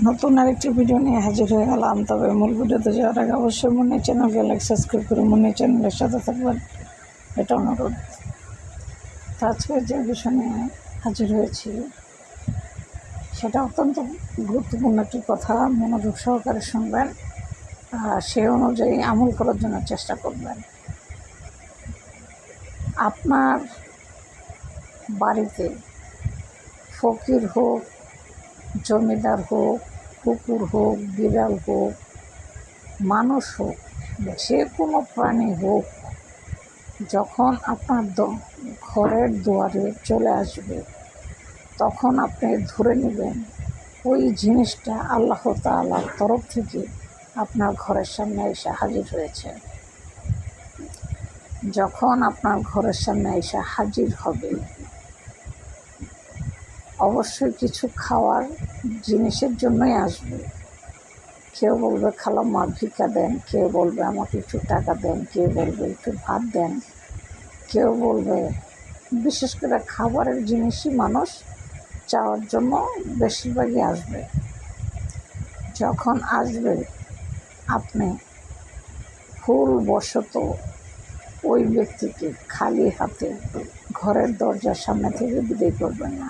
নতুন আরেকটি ভিডিও নিয়ে হাজির হয়ে গেলাম। তবে মূল ভিডিওতে যাওয়ার আগে অবশ্যই মনে চ্যানেলকে লাইক সাবস্ক্রাইব করে মনে চ্যানেলের সাথে থাকবেন, এটা অনুরোধ। তো আজকে যে বিষয় নিয়ে হাজির হয়েছি সেটা অত্যন্ত গুরুত্বপূর্ণ একটি কথা, মনোযোগ সহকারে শুনবেন, সে অনুযায়ী আমল করার জন্য চেষ্টা করবেন। আপনার বাড়িতে ফকির হোক, জমিদার হোক, কুকুর হোক, বিড়াল হোক, মানুষ হোক, যে কোনো প্রাণী হোক, যখন আপনার ঘরের দুয়ারে চলে আসবে তখন আপনি ধরে নেবেন ওই জিনিসটা আল্লাহ তাআলার তরফ থেকে আপনার ঘরের সামনে এসে হাজির হয়েছে। যখন আপনার ঘরের সামনে এসে হাজির হবে, অবশ্যই কিছু খাওয়ার জিনিসের জন্যই আসবে। কেউ বলবে খালাম্মা ভিক্ষা দেন, কেউ বলবে আমাকে একটু টাকা দেন, কেউ বলবে একটু ভাত দেন, কেউ বলবে, বিশেষ করে খাবারের জিনিসই মানুষ চাওয়ার জন্য বেশিরভাগই আসবে। যখন আসবে আপনি ভুলবশত ওই ব্যক্তিকে খালি হাতে ঘরের দরজার সামনে থেকে বিদায় করবেন না।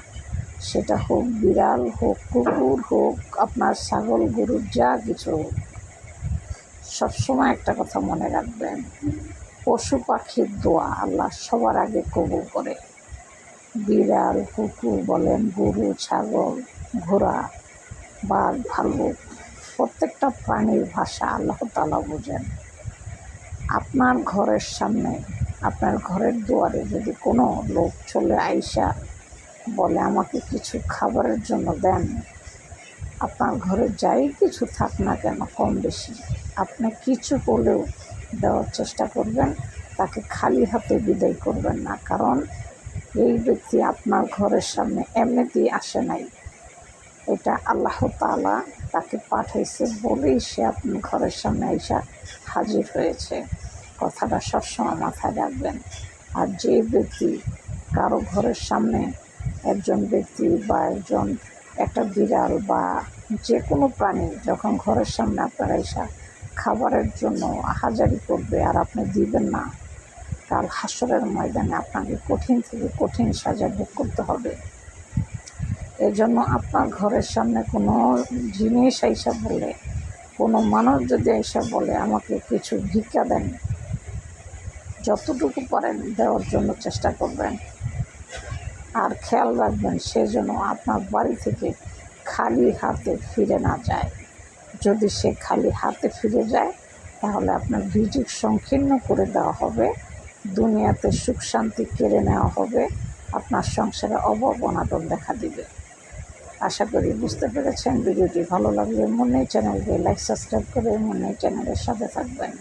সেটা হোক বিড়াল হোক, কুকুর হোক, আপনার ছাগল গরু যা কিছু হোক। সবসময় একটা কথা মনে রাখবেন, পশু পাখির দোয়া আল্লাহ সবার আগে কবুল করে। বিড়াল, কুকুর বলেন, গরু, ছাগল, ঘোড়া, বাঘ, ভাল্লুক, প্রত্যেকটা প্রাণীর ভাষা আল্লাহ তাআলা বোঝেন। আপনার ঘরের সামনে, আপনার ঘরের দুয়ারে যদি কোনো লোক চলে আইসা বলে আমাকে কিছু খাবারের জন্য দেন, আপনার ঘরে যাই কিছু থাক না কেন কম বেশি, আপনি কিছু হলেও দেওয়ার চেষ্টা করবেন। তাকে খালি হাতে বিদায় করবেন না, কারণ এই ব্যক্তি আপনার ঘরের সামনে এমনিতেই আসে নাই। এটা আল্লাহ তাআলা তাকে পাঠাইছে বলেই সে আপনার ঘরের সামনে এসে হাজির হয়েছে। কথাটা সবসময় মাথায় রাখবেন। আর যে ব্যক্তি কারো ঘরের সামনে, একজন ব্যক্তি বা একটা বিড়াল বা যে কোনো প্রাণী যখন ঘরের সামনে আপনারা এসে খাবারের জন্য হাজারি করবে আর আপনি দিবেন না, কাল হাসরের ময়দানে আপনাকে কঠিন থেকে কঠিন সাজা ভোগ করতে হবে। এজন্য আপনার ঘরের সামনে কোনো জিনিস আইসা বলে, কোনো মানুষ যদি আইসা বলে আমাকে কিছু ভিক্ষা দেন, যতটুকু পারেন দেওয়ার জন্য চেষ্টা করবেন। আর খেয়াল রাখবেন সে যেন আপনার বাড়ি থেকে খালি হাতে ফিরে না যায়। যদি সে খালি হাতে ফিরে যায় তাহলে আপনার রিজিক সংকীর্ণ করে দেওয়া হবে, দুনিয়াতে সুখ শান্তি কেড়ে নেওয়া হবে, আপনার সংসারে অভাব অনাটন দেখা দিবে। আশা করি বুঝতে পেরেছেন। ভিডিওটি ভালো লাগলে মনে চ্যানেলকে লাইক সাবস্ক্রাইব করে মনে চ্যানেলের সাথে থাকবেন।